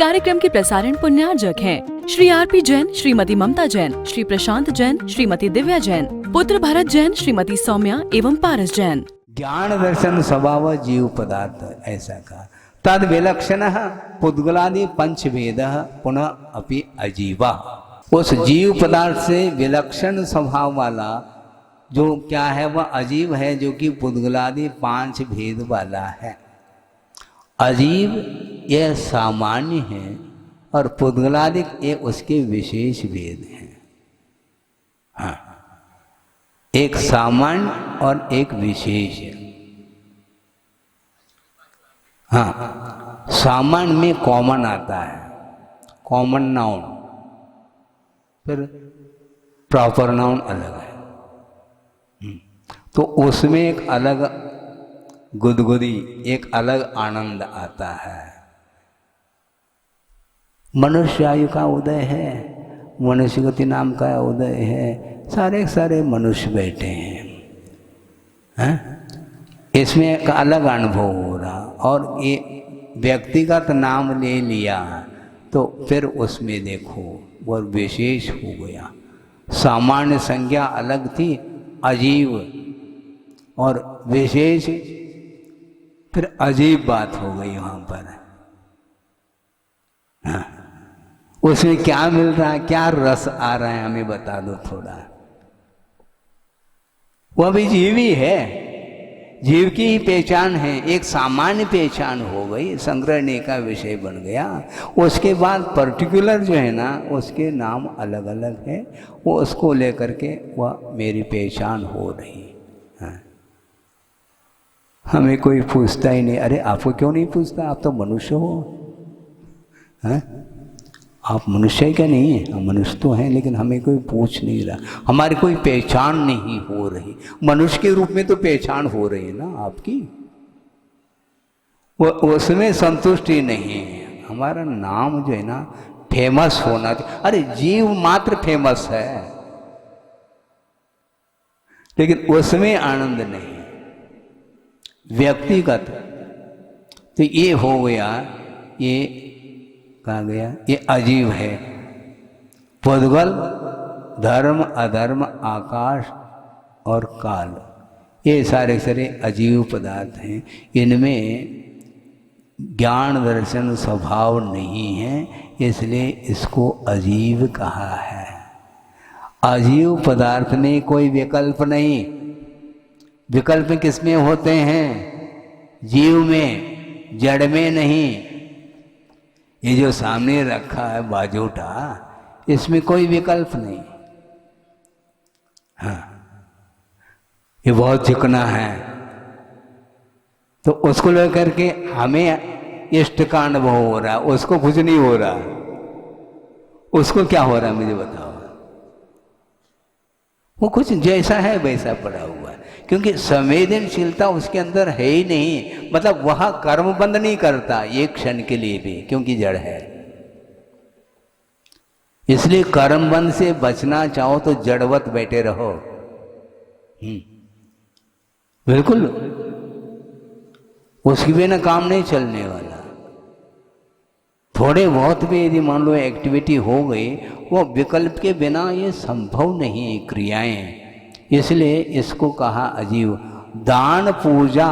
कार्यक्रम के प्रसारण पुण्यार्जक हैं श्री आरपी जैन, श्रीमती ममता जैन, श्री प्रशांत जैन, श्रीमती दिव्या जैन, पुत्र भरत जैन, श्रीमती सौम्या एवं पारस जैन। ज्ञान दर्शन स्वभाव जीव पदार्थ ऐसा कहा। तद विलक्षण पुद्गलादि पंचभेद पुनः अपि अजीवा। उस जीव पदार्थ से विलक्षण स्वभाव वाला जो क्या है वह अजीव है, जो कि पुद्गलादि पांच भेद वाला है। अजीव यह सामान्य है और पुद्गलादि ये उसके विशेष भेद हैं। हाँ, एक सामान्य और एक विशेष है। हाँ, सामान्य में कॉमन आता है, कॉमन नाउन, फिर प्रॉपर नाउन अलग है। तो उसमें एक अलग गुदगुदी, एक अलग आनंद आता है। मनुष्य आयु का उदय है, मनुष्य गति नाम का उदय है, सारे सारे मनुष्य बैठे हैं। इसमें एक अलग अनुभव हो रहा, और ये व्यक्तिगत नाम ले लिया तो फिर उसमें देखो वो विशेष हो गया। सामान्य संज्ञा अलग थी, अजीब और विशेष, फिर अजीब बात हो गई वहां पर। हाँ, उसमें क्या मिल रहा है, क्या रस आ रहा है, हमें बता दो थोड़ा। वह भी जीव ही है, जीव की ही पहचान है, एक सामान्य पहचान हो गई, संग्रहणे का विषय बन गया। उसके बाद पर्टिकुलर जो है ना, उसके नाम अलग अलग है, वो उसको लेकर के वह मेरी पहचान हो रही। हाँ। हमें कोई पूछता ही नहीं। अरे आपको क्यों नहीं पूछता, आप तो मनुष्य हो। हैं? आप मनुष्य ही क्या नहीं है? हम मनुष्य तो हैं, लेकिन हमें कोई पूछ नहीं रहा, हमारी कोई पहचान नहीं हो रही। मनुष्य के रूप में तो पहचान हो रही है ना आपकी, वो उसमें संतुष्टि नहीं है। हमारा नाम जो है ना फेमस होना चाहिए। अरे जीव मात्र फेमस है, लेकिन उसमें आनंद नहीं, व्यक्तिगत। तो ये हो गया, ये कहा गया, ये अजीव है। पुद्गल, धर्म, अधर्म, आकाश और काल, ये सारे सारे अजीव पदार्थ हैं। इनमें ज्ञान दर्शन स्वभाव नहीं है, इसलिए इसको अजीव कहा है। अजीव पदार्थ में कोई विकल्प नहीं। विकल्प किसमें होते हैं? जीव में, जड़ में नहीं। ये जो सामने रखा है बाजूटा, इसमें कोई विकल्प नहीं। हाँ, ये बहुत चिकना है, तो उसको लेकर के हमें इष्ट का अनुभव हो रहा है, उसको कुछ नहीं हो रहा। उसको क्या हो रहा है मुझे बताओ? वो कुछ जैसा है वैसा पड़ा हुआ है, क्योंकि संवेदनशीलता उसके अंदर है ही नहीं। मतलब वह कर्म बंद नहीं करता एक क्षण के लिए भी, क्योंकि जड़ है। इसलिए कर्म बंद से बचना चाहो तो जड़वत बैठे रहो। बिल्कुल, उसके बिना काम नहीं चलने वाला। थोड़े बहुत भी यदि मान लो एक्टिविटी हो गई, वो विकल्प के बिना ये संभव नहीं है क्रियाएं। इसलिए इसको कहा अजीव। दान पूजा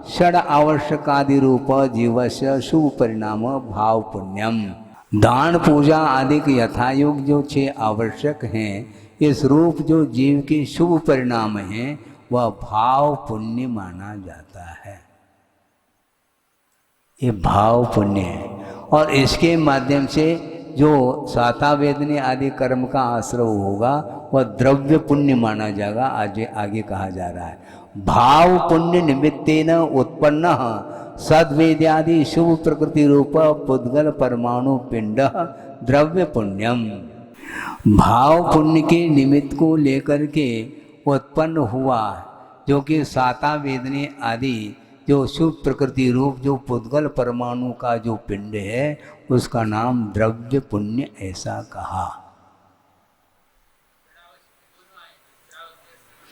षड आवश्यकादि रूप जीवस्य शुभ परिणाम भाव पुण्यम। दान पूजा आदि के यथायोग जो 6 आवश्यक हैं, इस रूप जो जीव के शुभ परिणाम हैं, वह भाव पुण्य माना जाता है। ये भाव पुण्य है, और इसके माध्यम से जो साता वेदनी आदि कर्म का आश्रय होगा वह द्रव्य पुण्य माना जाएगा। आगे कहा जा रहा है, भाव पुण्य निमित्तेन उत्पन्न सद्वेद्यादि शुभ प्रकृति रूप पुद्गल परमाणु पिंड द्रव्य पुण्यम। भाव पुण्य के निमित्त को लेकर के उत्पन्न हुआ जो कि साता वेदनी आदि जो शुभ प्रकृति रूप जो पुद्गल परमाणु का जो पिंड है, उसका नाम द्रव्य पुण्य ऐसा कहा।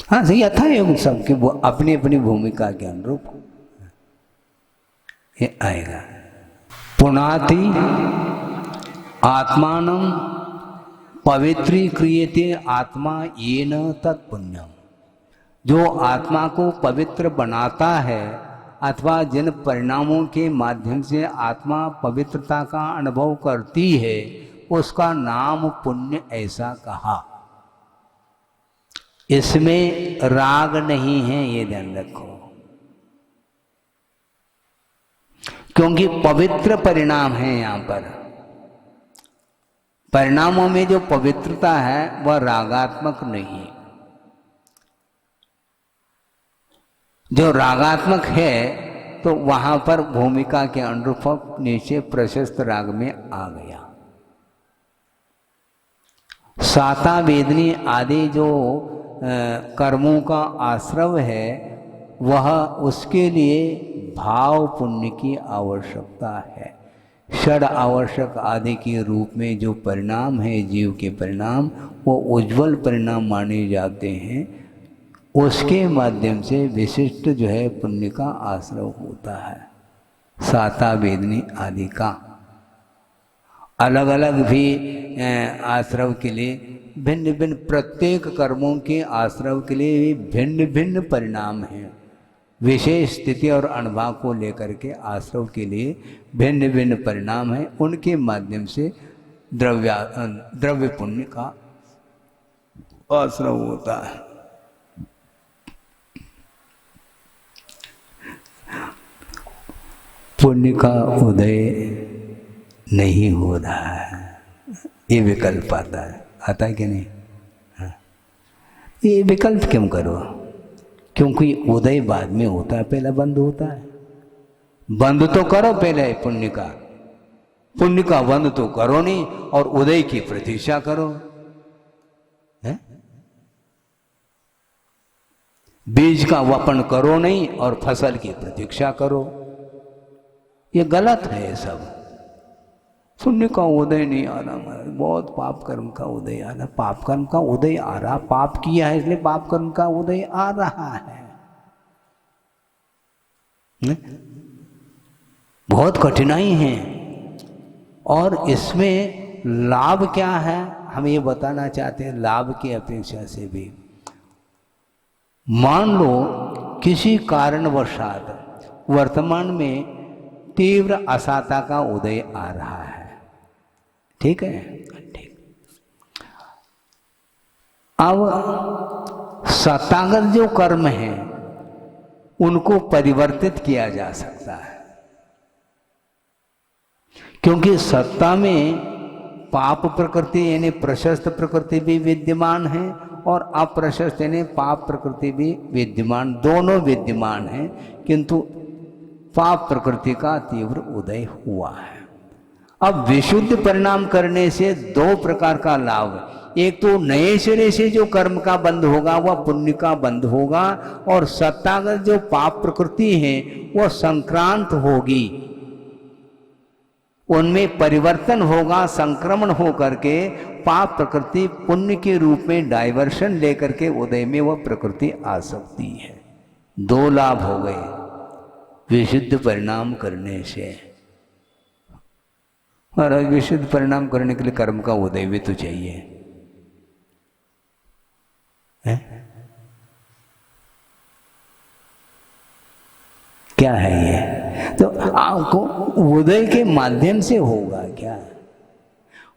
हाँ सही, यथायोग सबके अपनी अपनी भूमिका के अनुरूप ये आएगा। पुनाति आत्मानं पवित्रीक्रियते आत्मा येन तत्पुण्यम। जो आत्मा को पवित्र बनाता है अथवा जिन परिणामों के माध्यम से आत्मा पवित्रता का अनुभव करती है उसका नाम पुण्य ऐसा कहा। इसमें राग नहीं है, ये ध्यान रखो, क्योंकि पवित्र परिणाम है। यहाँ पर परिणामों में जो पवित्रता है वह रागात्मक नहीं। जो रागात्मक है तो वहां पर भूमिका के अनुरूप नीचे प्रशस्त राग में आ गया। साता वेदनी आदि जो कर्मों का आश्रव है वह उसके लिए भाव पुण्य की आवश्यकता है। षड आवश्यक आदि के रूप में जो परिणाम है जीव के परिणाम वो उज्जवल परिणाम माने जाते हैं। उसके माध्यम से विशिष्ट जो है पुण्य का आश्रव होता है। साता वेदनी आदि का अलग अलग भी आश्रव के लिए भिन्न भिन्न, प्रत्येक कर्मों के आश्रव के लिए भी भिन्न भिन्न परिणाम हैं। विशेष स्थिति और अनुभव को लेकर के आश्रव के लिए भिन्न भिन्न परिणाम हैं। उनके माध्यम से द्रव्य पुण्य का आश्रव होता है। पुण्य का उदय नहीं हो रहा है, ये विकल्प आता है कि नहीं? हाँ। ये विकल्प क्यों करो? क्योंकि उदय बाद में होता है, पहले बंद होता है। बंद तो करो पहले पुण्य का बंद तो करो नहीं और उदय की प्रतीक्षा करो। है? बीज का वपन करो नहीं और फसल की प्रतीक्षा करो। ये गलत है। ये सब पुण्य का उदय नहीं आ रहा महाराज, बहुत पाप कर्म का उदय आ रहा। पाप कर्म का उदय आ रहा, पाप किया है इसलिए पाप कर्म का उदय आ रहा है। बहुत कठिनाई है। और इसमें लाभ क्या है हम ये बताना चाहते हैं। लाभ की अपेक्षा से भी मान लो किसी कारणवशात वर्तमान में तीव्र असाता का उदय आ रहा है, ठीक है? ठीक। अब सत्तागत जो कर्म है उनको परिवर्तित किया जा सकता है, क्योंकि सत्ता में पाप प्रकृति यानी प्रशस्त प्रकृति भी विद्यमान है और अप्रशस्त यानी पाप प्रकृति भी विद्यमान, दोनों विद्यमान हैं। किंतु पाप प्रकृति का तीव्र उदय हुआ है। अब विशुद्ध परिणाम करने से दो प्रकार का लाभ। एक तो नए सिरे से जो कर्म का बंध होगा वह पुण्य का बंध होगा, और सत्तागत जो पाप प्रकृति है वह संक्रांत होगी, उनमें परिवर्तन होगा, संक्रमण हो करके पाप प्रकृति पुण्य के रूप में डाइवर्शन लेकर के उदय में वह प्रकृति आ सकती है। दो लाभ हो गए विशुद्ध परिणाम करने से। और विशुद्ध परिणाम करने के लिए कर्म का उदय भी तो चाहिए, है? क्या है ये? तो आपको उदय के माध्यम से होगा क्या?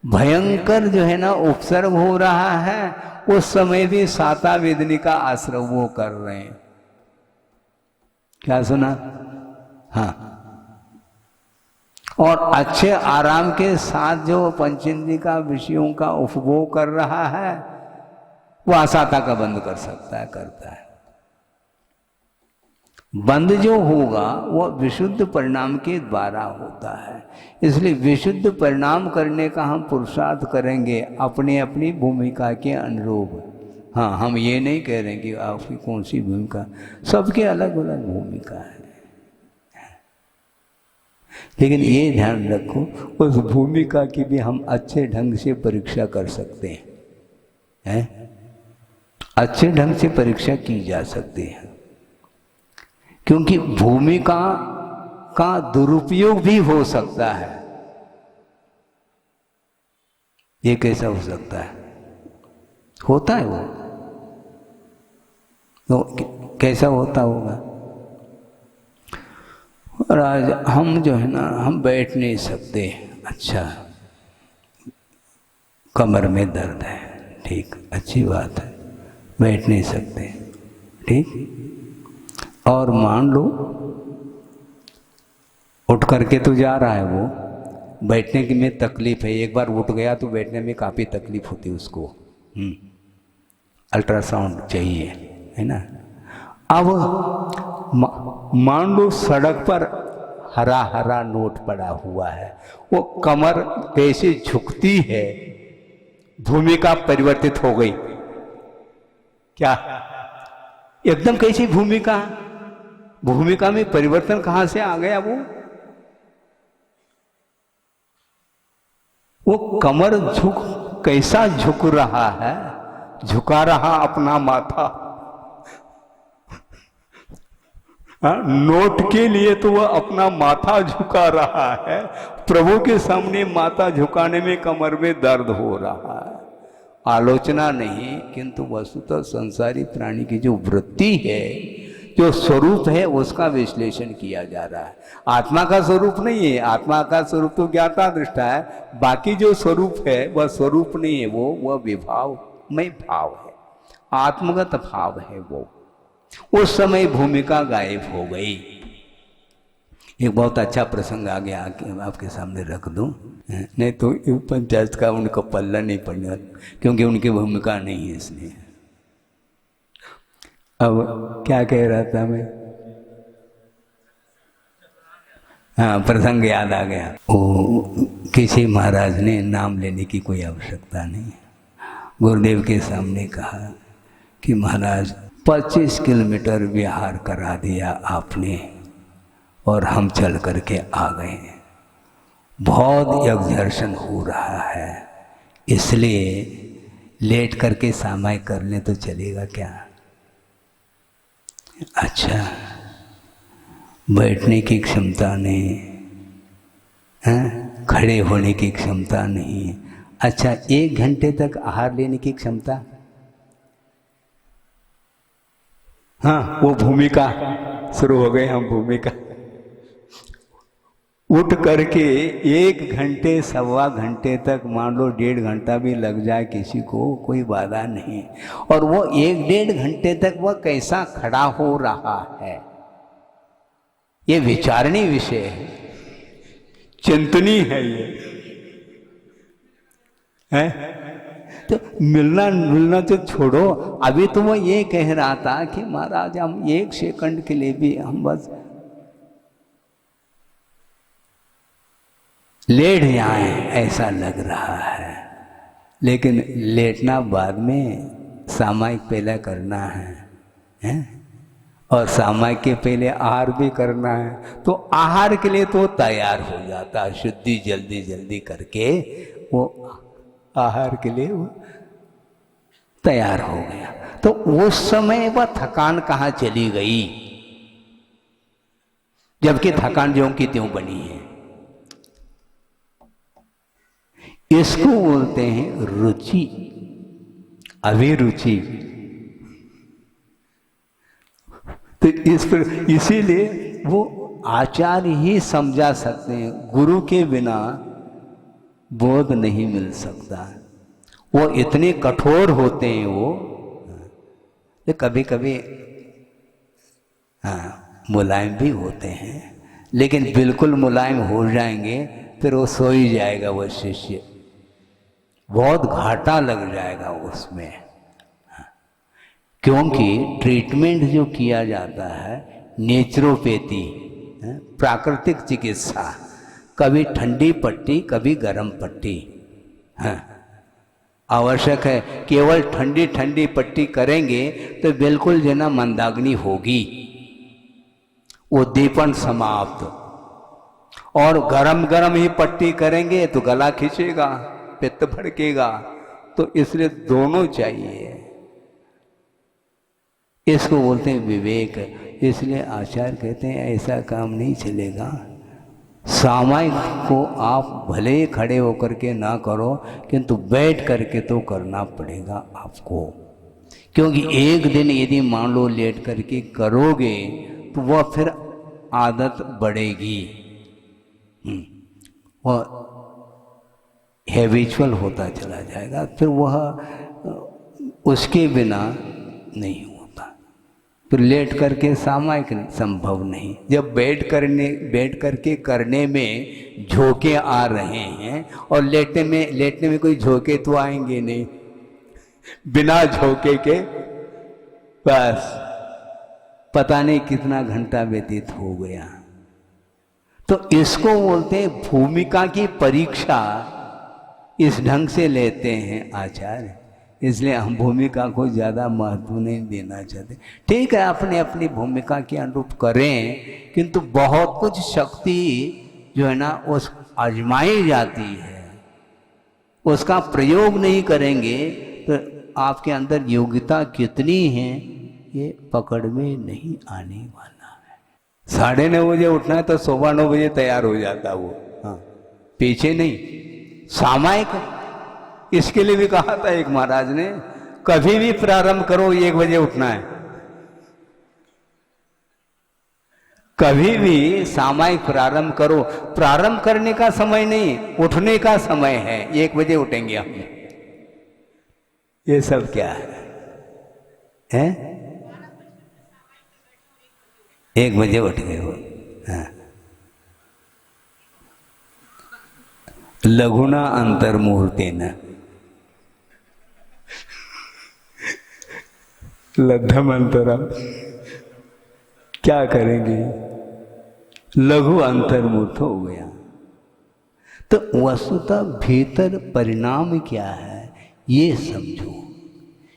भयंकर जो है ना उपसर्ग हो रहा है, उस समय भी साता वेदनी का आश्रव वो कर रहे हैं। क्या सुना? हाँ। और अच्छे आराम के साथ जो पंचेंद्रिय का विषयों का उपभोग कर रहा है वो असाता का बंद कर सकता है, करता है। बंद जो होगा वह विशुद्ध परिणाम के द्वारा होता है। इसलिए विशुद्ध परिणाम करने का हम पुरुषार्थ करेंगे अपने अपनी भूमिका के अनुरूप। हाँ, हम ये नहीं कह रहे कि आपकी कौन सी भूमिका, सबके अलग अलग भूमिका है। लेकिन ये ध्यान रखो उस भूमिका की भी हम अच्छे ढंग से परीक्षा कर सकते हैं, अच्छे ढंग से परीक्षा की जा सकती है। क्योंकि भूमिका का दुरुपयोग भी हो सकता है। ये कैसा हो सकता है? होता है वो तो कैसा होता होगा? और आज हम जो है ना, हम बैठ नहीं सकते। अच्छा, कमर में दर्द है, ठीक, अच्छी बात है, बैठ नहीं सकते, ठीक। और मान लो उठ करके तो जा रहा है, वो बैठने की में तकलीफ है, एक बार उठ गया तो बैठने में काफ़ी तकलीफ होती है उसको। अल्ट्रासाउंड चाहिए, है ना। अब मान लो सड़क पर हरा हरा नोट पड़ा हुआ है, वो कमर कैसे झुकती है, भूमिका परिवर्तित हो गई क्या? एकदम कैसी भूमिका, भूमिका में परिवर्तन कहां से आ गया? वो कमर कैसा झुक रहा है, झुका रहा अपना माथा। नोट के लिए तो वह अपना माथा झुका रहा है, प्रभु के सामने माथा झुकाने में कमर में दर्द हो रहा है। आलोचना नहीं, किंतु वस्तुतः संसारी प्राणी की जो वृत्ति है, जो स्वरूप है, उसका विश्लेषण किया जा रहा है। आत्मा का स्वरूप नहीं है, आत्मा का स्वरूप तो ज्ञाता दृष्टा है, बाकी जो स्वरूप है वह स्वरूप नहीं है, वह विभावमय भाव है, आत्मगत भाव है। वो उस समय भूमिका गायब हो गई। एक बहुत अच्छा प्रसंग आ गया, आपके सामने रख दूं, नहीं तो पंचायत का उनका पल्ला नहीं पड़ने, क्योंकि उनकी भूमिका नहीं है इसलिए। अब क्या कह रहा था मैं? हाँ, प्रसंग याद आ गया। वो किसी महाराज ने, नाम लेने की कोई आवश्यकता नहीं, गुरुदेव के सामने कहा कि महाराज 25 किलोमीटर विहार करा दिया आपने और हम चल करके आ गए, बहुत यज्ञदर्शन हो रहा है, इसलिए लेट करके सामाय कर ले तो चलेगा क्या? अच्छा, बैठने की क्षमता नहीं है, खड़े होने की क्षमता नहीं, अच्छा 1 घंटे तक आहार लेने की क्षमता, हाँ, वो भूमिका शुरू हो गई। हम भूमिका उठ करके 1 घंटे 1.25 घंटे तक, मान लो 1.5 घंटा भी लग जाए किसी को, कोई बाधा नहीं। और वो 1-1.5 घंटे तक वह कैसा खड़ा हो रहा है, ये विचारणीय विषय है, चिंतनीय है ये, है? तो मिलना तो छोड़ो, अभी तो वो ये कह रहा था कि महाराज हम 1 सेकंड के लिए भी हम बस लेट जाए ऐसा लग रहा है, लेकिन लेटना बाद में, सामायिक पहले करना है? और सामायिक के पहले आहार भी करना है, तो आहार के लिए तो तैयार हो जाता है, शुद्धि जल्दी जल्दी करके वो आहार के लिए वो तैयार हो गया। तो उस समय वह थकान कहाँ चली गई, जबकि थकान ज्यों की त्यों बनी है। इसको बोलते हैं रुचि, अभिरुचि। तो इसीलिए वो आचार्य ही समझा सकते हैं, गुरु के बिना बोध नहीं मिल सकता। वो इतने कठोर होते हैं वो, तो कभी कभी हाँ मुलायम भी होते हैं, लेकिन बिल्कुल मुलायम हो जाएंगे फिर वो सो ही जाएगा वो शिष्य, बहुत घाटा लग जाएगा उसमें। क्योंकि ट्रीटमेंट जो किया जाता है नेचुरोपैथी, प्राकृतिक चिकित्सा, कभी ठंडी पट्टी कभी गर्म पट्टी, आवश्यक है। केवल ठंडी ठंडी पट्टी करेंगे तो बिल्कुल जना मंदाग्नि होगी, उद्दीपन समाप्त। और गरम गरम ही पट्टी करेंगे तो गला खींचेगा, पित्त भड़केगा। तो इसलिए दोनों चाहिए। इसको बोलते हैं विवेक। इसलिए आचार्य कहते हैं ऐसा काम नहीं चलेगा। सामायिक को आप भले ही खड़े होकर के ना करो, किंतु बैठ करके तो करना पड़ेगा आपको। क्योंकि एक दिन यदि मान लो लेट करके करोगे तो वह फिर आदत बढ़ेगी, वह हैबिचुअल होता चला जाएगा, फिर वह उसके बिना नहीं होता। फिर लेट करके सामायिक संभव नहीं। जब बैठ करके करने में झोंके आ रहे हैं और लेटने में कोई झोंके तो आएंगे नहीं, बिना झोंके के बस पता नहीं कितना घंटा व्यतीत हो गया। तो इसको बोलते हैं भूमिका की परीक्षा। इस ढंग से लेते हैं आचार्य। इसलिए हम भूमिका को ज़्यादा महत्व नहीं देना चाहते। ठीक है, अपने अपनी भूमिका के अनुरूप करें, किंतु बहुत कुछ शक्ति जो है ना उस आजमाई जाती है, उसका प्रयोग नहीं करेंगे तो आपके अंदर योग्यता कितनी है ये पकड़ में नहीं आने वाला है। 9:30 बजे उठना है तो 9:15 बजे तैयार हो जाता वो, हाँ, पीछे नहीं। सामायिक इसके लिए भी कहा था एक महाराज ने, कभी भी प्रारंभ करो 1 बजे उठना है। कभी भी सामायिक प्रारंभ करो, प्रारंभ करने का समय नहीं, उठने का समय है। 1 बजे उठेंगे हम। ये सब क्या है? 1 बजे उठ गए हो, हाँ। लघुना अंतर्मुहूर्तेन लद्धम अंतरम, क्या करेंगे? लघु अंतर्मुहूर्त हो गया। तो वस्तुतः भीतर परिणाम क्या है ये समझो।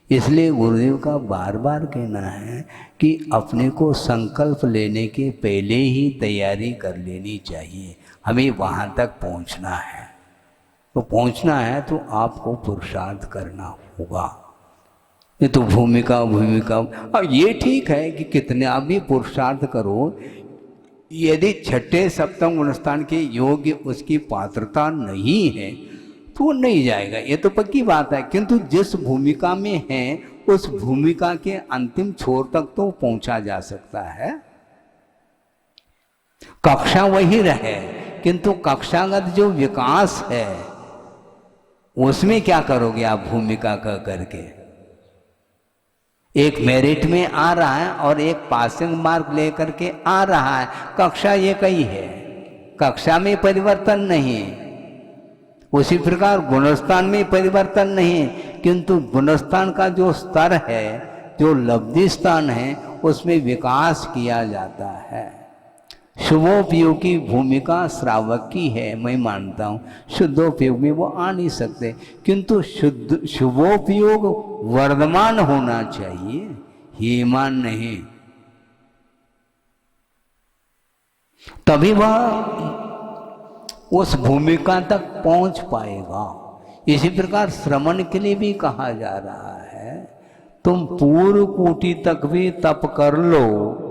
इसलिए गुरुदेव का बार बार कहना है कि अपने को संकल्प लेने के पहले ही तैयारी कर लेनी चाहिए। हमें वहाँ तक पहुँचना है, तो पहुँचना है तो आपको पुरुषार्थ करना होगा। ये तो भूमिका अब ये ठीक है कि कितने आप भी पुरुषार्थ करो, यदि छठे सप्तम गुणस्थान के योग्य उसकी पात्रता नहीं है तो वो नहीं जाएगा, ये तो पक्की बात है। किंतु जिस भूमिका में है उस भूमिका के अंतिम छोर तक तो पहुंचा जा सकता है। कक्षा वही रहे, किंतु कक्षागत जो विकास है उसमें क्या करोगे आप भूमिका का करके? एक मेरिट में आ रहा है और एक पासिंग मार्क लेकर के आ रहा है, कक्षा ये कई है, कक्षा में परिवर्तन नहीं। उसी प्रकार गुणस्थान में परिवर्तन नहीं, किंतु गुणस्थान का जो स्तर है, जो लब्धि स्थान है, उसमें विकास किया जाता है। शुभोपयोग की भूमिका श्रावक की है, मैं मानता हूँ। शुद्धोपयोग में वो आ नहीं सकते, किंतु शुभोपयोग वर्धमान होना चाहिए, हीमान नहीं। तभी वह उस भूमिका तक पहुंच पाएगा। इसी प्रकार श्रमण के लिए भी कहा जा रहा है, तुम पूर्व कोटि तक भी तप कर लो,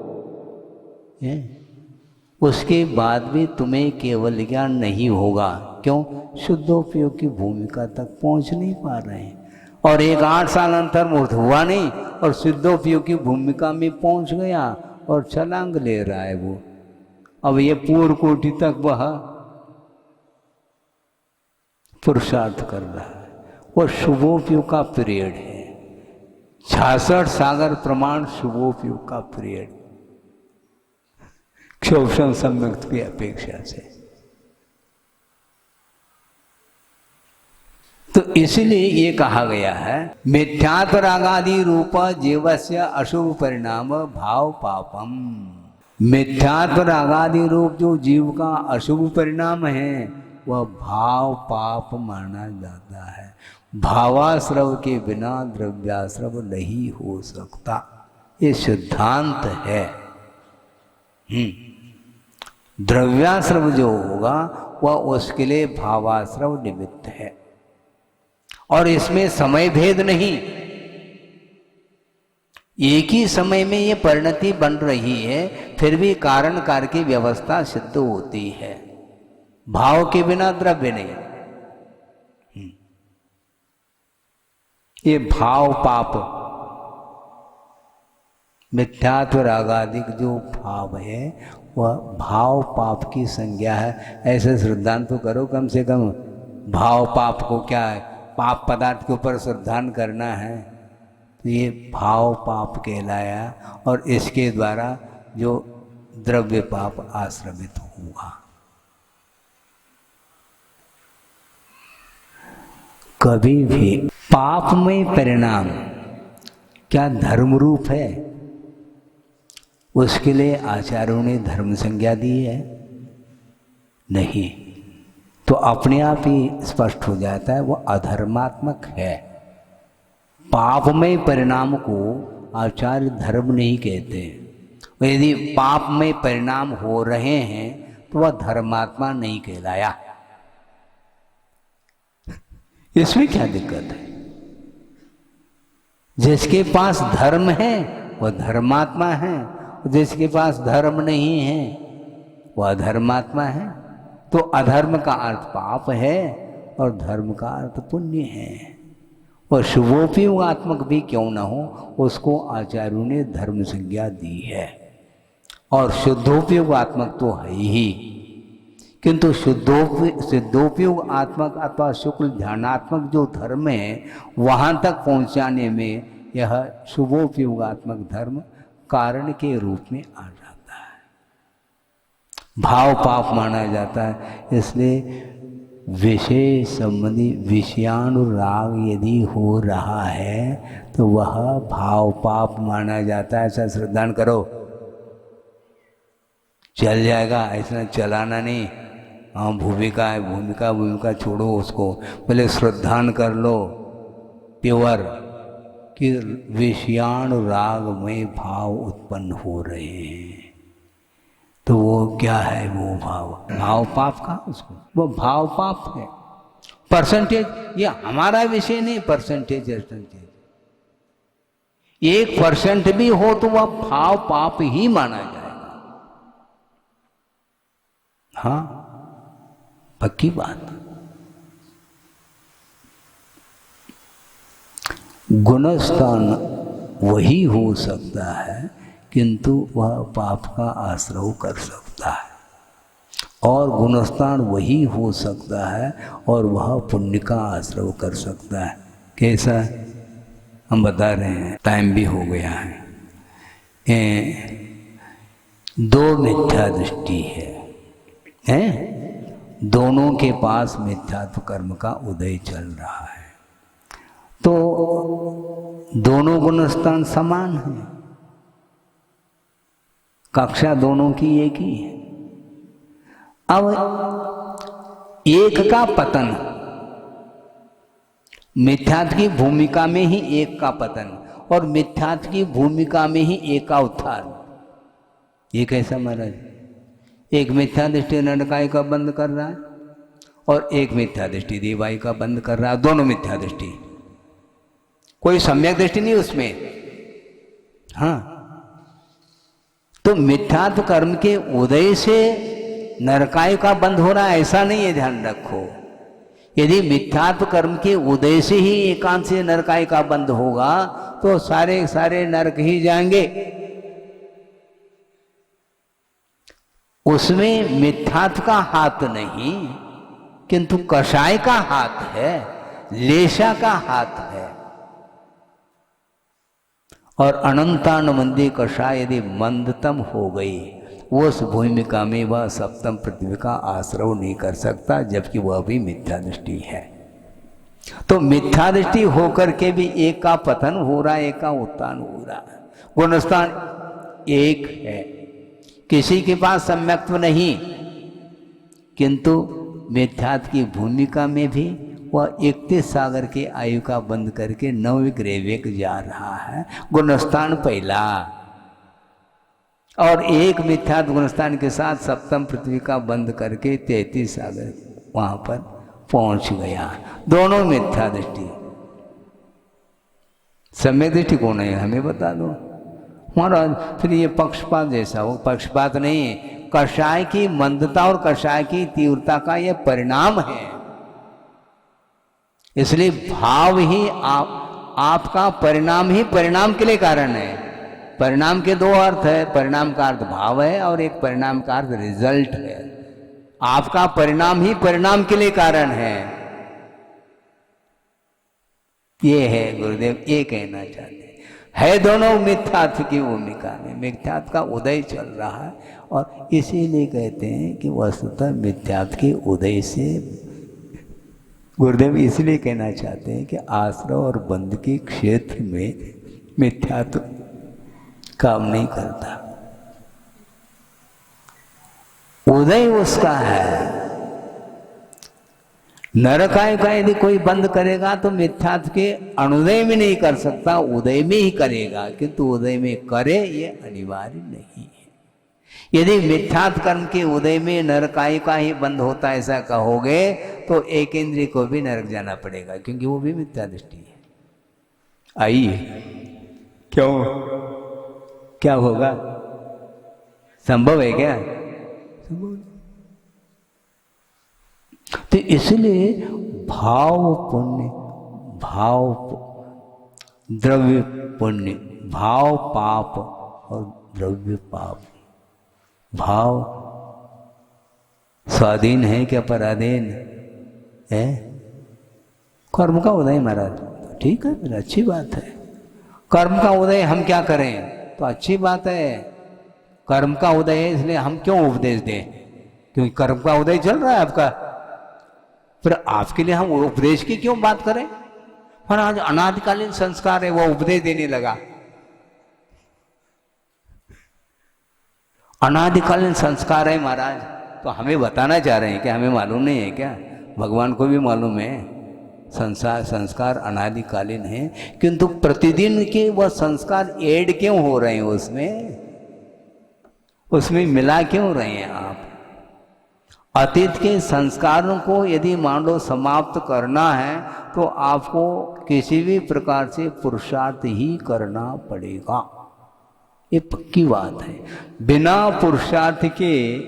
उसके बाद भी तुम्हें केवल ज्ञान नहीं होगा। क्यों? शुद्धोपयोग की भूमिका तक पहुंच नहीं पा रहे हैं। और एक 8 साल अंतर्मुहूर्त हुआ नहीं और शुद्धोपयोग की भूमिका में पहुंच गया और छलांग ले रहा है वो। अब ये पूर्व कोटि तक वह पुरुषार्थ कर रहा है। वो शुभोपयोग का पीरियड है, 66 सागर प्रमाण शुभोपयोग का पीरियड, क्षोभन सम्यक्त की अपेक्षा से। तो इसलिए ये कहा गया है, मिथ्यात्व रागादि रूप जीवस्य अशुभ परिणाम भाव पापम। मिथ्यात्व रागादि रूप जो जीव का अशुभ परिणाम है वह भाव पाप माना जाता है। भावाश्रव के बिना द्रव्याश्रव नहीं हो सकता, ये सिद्धांत है। द्रव्याश्रव जो होगा वह उसके लिए भावाश्रव निमित्त है, और इसमें समय भेद नहीं। एक ही समय में ये परिणति बन रही है, फिर भी कारण कार्य की व्यवस्था सिद्ध होती है। भाव के बिना द्रव्य नहीं। ये भाव पाप, मिथ्यात्व रागादिक जो भाव है वह भाव पाप की संज्ञा है। ऐसे श्रद्धांत तो करो कम से कम। भाव पाप को क्या है, पाप पदार्थ के ऊपर श्रद्धांत करना है, तो ये भाव पाप कहलाया। और इसके द्वारा जो द्रव्य पाप आश्रमित हुआ। कभी भी पापमय परिणाम क्या धर्म रूप है, उसके लिए आचार्यों ने धर्म संज्ञा दी है? नहीं। तो अपने आप ही स्पष्ट हो जाता है वो अधर्मात्मक है। पापमय परिणाम को आचार्य धर्म नहीं कहते। यदि पापमय परिणाम हो रहे हैं तो वह धर्मात्मा नहीं कहलाया। इसमें क्या दिक्कत है? जिसके पास धर्म है वह धर्मात्मा है, जिसके पास धर्म नहीं है वह अधर्मात्मा है। तो अधर्म का अर्थ पाप है और धर्म का अर्थ पुण्य है। और शुभोपयोगात्मक भी क्यों न हो, उसको आचार्यों ने धर्म संज्ञा दी है। और शुद्धोपयोगात्मक तो है ही, किंतु सिद्धोपयोग आत्मक अथवा शुक्ल ध्यानात्मक जो धर्म है वहाँ तक पहुँचाने में यह शुभोपयोगात्मक धर्म कारण के रूप में आ जाता है, भाव पाप माना जाता है। इसलिए विषय संबंधी विषयानुराग यदि हो रहा है तो वह भाव पाप माना जाता है। ऐसा श्रद्धान करो, चल जाएगा, ऐसा चलाना नहीं। हाँ भूमिका है, भूमिका छोड़ो उसको, पहले श्रद्धान कर लो प्योर कि विषयानुराग में भाव उत्पन्न हो रहे हैं। तो वो क्या है? वो भाव पाप का, उसको वो भाव पाप है। परसेंटेज ये हमारा विषय नहीं, परसेंटेज 1% भी हो तो वह भाव पाप ही माना जाएगा। हाँ पक्की बात। गुणस्थान वही हो सकता है किंतु वह पाप का आश्रय कर सकता है, और गुणस्थान वही हो सकता है और वह पुण्य का आश्रय कर सकता है। कैसा? हम बता रहे हैं, टाइम भी हो गया है। दो मिथ्या दृष्टि है? दोनों के पास मिथ्यात्व कर्म का उदय चल रहा है, तो दोनों गुणस्थान समान है, कक्षा दोनों की एक ही है। अब एक का पतन, मिथ्यात्व की भूमिका में ही एक का पतन और मिथ्यात्व की भूमिका में ही एक का उत्थान। ये कैसा महाराज? एक मिथ्या दृष्टि नरकाई का बंद कर रहा है और एक मिथ्या दृष्टि देवाई का बंद कर रहा है। दोनों मिथ्या दृष्टि, कोई सम्यक दृष्टि नहीं उसमें। हाँ, तो मिथ्यात्व कर्म के उदय से नरकाई का बंद हो रहा है ऐसा नहीं है, ध्यान रखो। यदि मिथ्यात्व कर्म के उदय से ही एकांत से नरकाई का बंद होगा तो सारे सारे नरक ही जाएंगे। उसमें मिथ्यात्व का हाथ नहीं किंतु कषाय का हाथ है, लेशा का हाथ है। और अनंतानुबंधी कषाय यदि मंदतम हो गई, उस भूमिका में वह सप्तम पृथ्वी का आश्रय नहीं कर सकता, जबकि वह भी मिथ्या दृष्टि है। तो मिथ्या दृष्टि होकर के भी एक का पतन हो रहा है, एक का उत्थान हो रहा है। गुणस्थान एक है, किसी के पास सम्यक्त्व नहीं, किंतु मिथ्यात्व की भूमिका में भी वह 31 सागर के आयु का बंद करके 9 ग्रेवेक जा रहा है। गुणस्थान पहला और एक मिथ्यात्व गुणस्थान के साथ सप्तम पृथ्वी का बंद करके 33 सागर वहां पर पहुंच गया। दोनों मिथ्या दृष्टि। सम्यक दृष्टि कौन है हमें बता दो। महाराज फिर ये पक्षपात जैसा हो, पक्षपात नहीं है, कषाय की मंदता और कषाय की तीव्रता का ये परिणाम है। इसलिए भाव ही आपका परिणाम ही परिणाम के लिए कारण है। परिणाम के दो अर्थ है, परिणाम का अर्थ भाव है और एक परिणाम का अर्थ रिजल्ट है। आपका परिणाम ही परिणाम के लिए कारण है। ये है गुरुदेव, ये कहना चाहते हैं। है दोनों मिथ्यात्व की भूमिका में, मिथ्यात्व का उदय चल रहा है और इसीलिए कहते हैं कि वस्तुतः मिथ्यात्व के उदय से, गुरुदेव इसलिए कहना चाहते हैं कि आश्रय और बंध के क्षेत्र में मिथ्यात्व काम नहीं करता, उदय उसका है। नरकाय का यदि कोई बंद करेगा तो मिथ्यात्व के अनुदय में नहीं कर सकता, उदय में ही करेगा, किंतु उदय में करे ये अनिवार्य नहीं है। यदि मिथ्यात्व कर्म के उदय में नरकाय का ही बंद होता ऐसा कहोगे तो एक इंद्रिय को भी नरक जाना पड़ेगा, क्योंकि वो भी मिथ्या दृष्टि है। आइए, क्यों, क्या होगा? संभव है क्या? संभव। तो इसलिए भाव पुण्य, भाव द्रव्य पुण्य, भाव पाप और द्रव्य पाप। भाव स्वाधीन है क्या पराधीन है? कर्म का उदय महाराज, ठीक है, फिर अच्छी बात है। कर्म का उदय हम क्या करें? तो अच्छी बात है, कर्म का उदय है, इसलिए हम क्यों उपदेश दें? क्योंकि कर्म का उदय चल रहा है आपका, फिर आपके लिए हम उपदेश की क्यों बात करें? महाराज अनादिकालीन संस्कार है, वो उपदेश देने लगा। अनादिकालीन संस्कार है महाराज, तो हमें बताना चाह रहे हैं कि हमें मालूम नहीं है क्या? भगवान को भी मालूम है संस्कार अनादिकालीन है, किंतु प्रतिदिन के वह संस्कार ऐड क्यों हो रहे हैं? उसमें मिला क्यों रहे हैं आप? अतीत के संस्कारों को यदि मान लो समाप्त करना है तो आपको किसी भी प्रकार से पुरुषार्थ ही करना पड़ेगा, ये पक्की बात है। बिना पुरुषार्थ के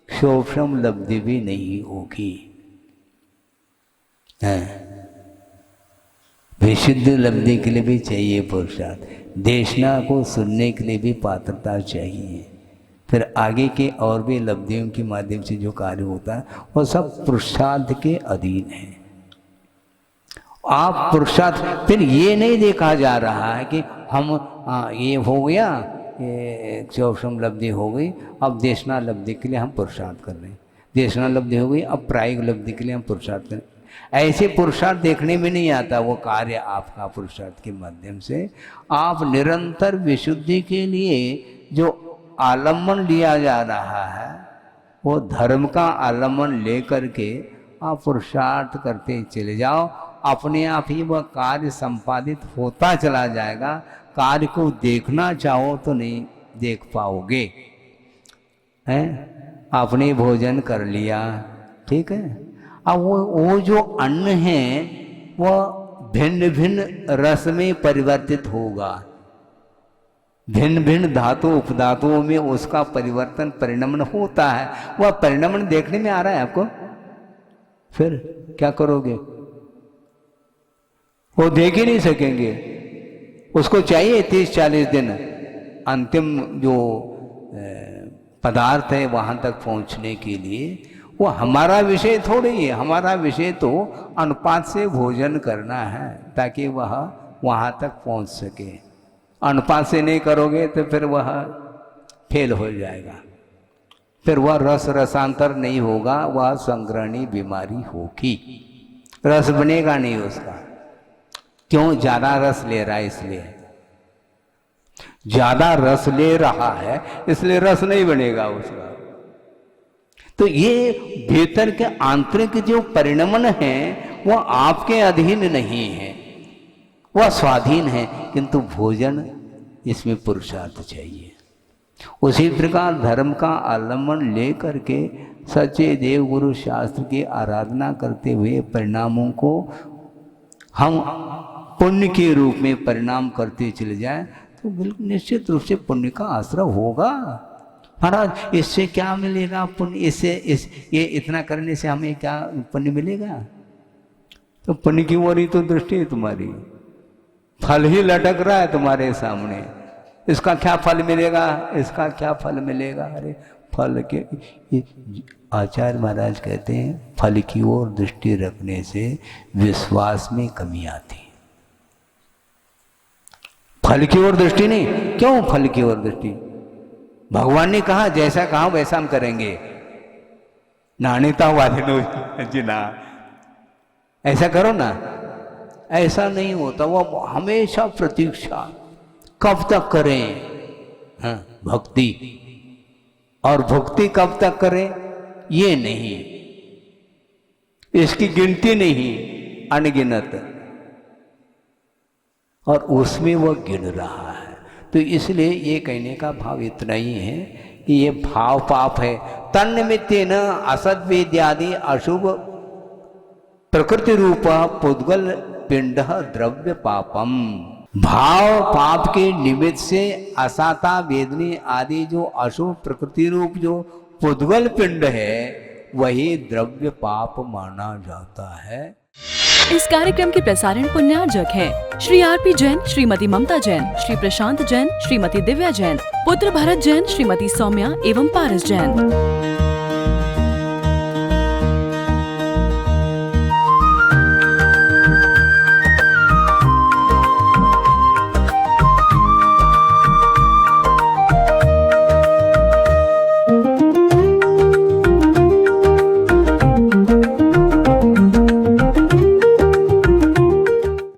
क्षोभम लब्धि भी नहीं होगी। विशुद्ध लब्धि के लिए भी चाहिए पुरुषार्थ, देशना को सुनने के लिए भी पात्रता चाहिए, फिर आगे के और भी लब्धियों के माध्यम से जो कार्य होता है वो सब पुरुषार्थ के अधीन है। आप पुरुषार्थ, फिर ये नहीं देखा जा रहा है कि हम ये हो गया, ये क्षोभम लब्धि हो गई, अब देशना लब्धि के लिए हम पुरुषार्थ कर रहे हैं, देशना लब्धि हो गई, अब प्रायिक लब्धि के लिए हम पुरुषार्थ करें। ऐसे पुरुषार्थ देखने में नहीं आता। वो कार्य आपका पुरुषार्थ के माध्यम से आप निरंतर विशुद्धि के लिए जो आलम्बन लिया जा रहा है वो धर्म का आलम्बन लेकर के आप पुरुषार्थ करते चले जाओ, अपने आप ही वह कार्य संपादित होता चला जाएगा। कार्य को देखना चाहो तो नहीं देख पाओगे। हैं, आपने भोजन कर लिया, ठीक है, अब वो जो अन्न है वह भिन्न भिन्न रस में परिवर्तित होगा, भिन्न भिन्न धातु उपधातुओं में उसका परिवर्तन परिणमन होता है। वह परिणमन देखने में आ रहा है आपको, फिर क्या करोगे? वो देख ही नहीं सकेंगे, उसको चाहिए 30-40 दिन अंतिम जो पदार्थ है वहां तक पहुंचने के लिए। वो हमारा विषय थोड़ी है, हमारा विषय तो अनुपात से भोजन करना है ताकि वह वहां तक पहुंच सके। अनुपात से नहीं करोगे तो फिर वह फेल हो जाएगा, फिर वह रसांतर नहीं होगा, वह संग्रहणी बीमारी होगी, रस बनेगा नहीं उसका। क्यों? ज्यादा रस ले रहा है, इसलिए ज्यादा रस ले रहा है इसलिए रस नहीं बनेगा उसका। तो ये भीतर के आंतरिक जो परिणमन है वह आपके अधीन नहीं है, वह स्वाधीन है, किंतु भोजन इसमें पुरुषार्थ चाहिए। उसी प्रकार धर्म का आलम्बन लेकर के सच्चे देव गुरु शास्त्र की आराधना करते हुए परिणामों को हम पुण्य के रूप में परिणाम करते चले जाएं तो बिल्कुल निश्चित रूप से पुण्य का आश्रय होगा। महाराज इससे क्या मिलेगा पुण्य, ये इतना करने से हमें क्या पुण्य मिलेगा? तो पुण्य की ओर ही तो दृष्टि है तुम्हारी, फल ही लटक रहा है तुम्हारे सामने। इसका क्या फल मिलेगा, इसका क्या फल मिलेगा? अरे फल के आचार्य महाराज कहते हैं फल की ओर दृष्टि रखने से विश्वास में कमी आती है। फल की ओर दृष्टि नहीं, क्यों फल की ओर दृष्टि? भगवान ने कहा जैसा कहा वैसा हम करेंगे। नानीता वाले जी ना ऐसा करो ना, ऐसा नहीं होता। वो हमेशा प्रतीक्षा कब तक करें? हाँ, भक्ति, और भक्ति कब तक करें ये नहीं, इसकी गिनती नहीं, अनगिनत, और उसमें वो गिन रहा है। तो इसलिए ये कहने का भाव इतना ही है कि ये भाव पाप है। तन्निमित्तेन असद वेद्यादि अशुभ प्रकृति रूप पुद्गल पिंड द्रव्य पापम। भाव पाप के निमित्त से असाता वेदनी आदि जो अशुभ प्रकृति रूप जो पुद्गल पिंड है वही द्रव्य पाप माना जाता है। इस कार्यक्रम के प्रसारण पुण्यार्जक है श्री आरपी जैन, श्रीमती ममता जैन, श्री प्रशांत जैन, श्रीमती दिव्या जैन, पुत्र भरत जैन, श्रीमती सौम्या एवं पारस जैन।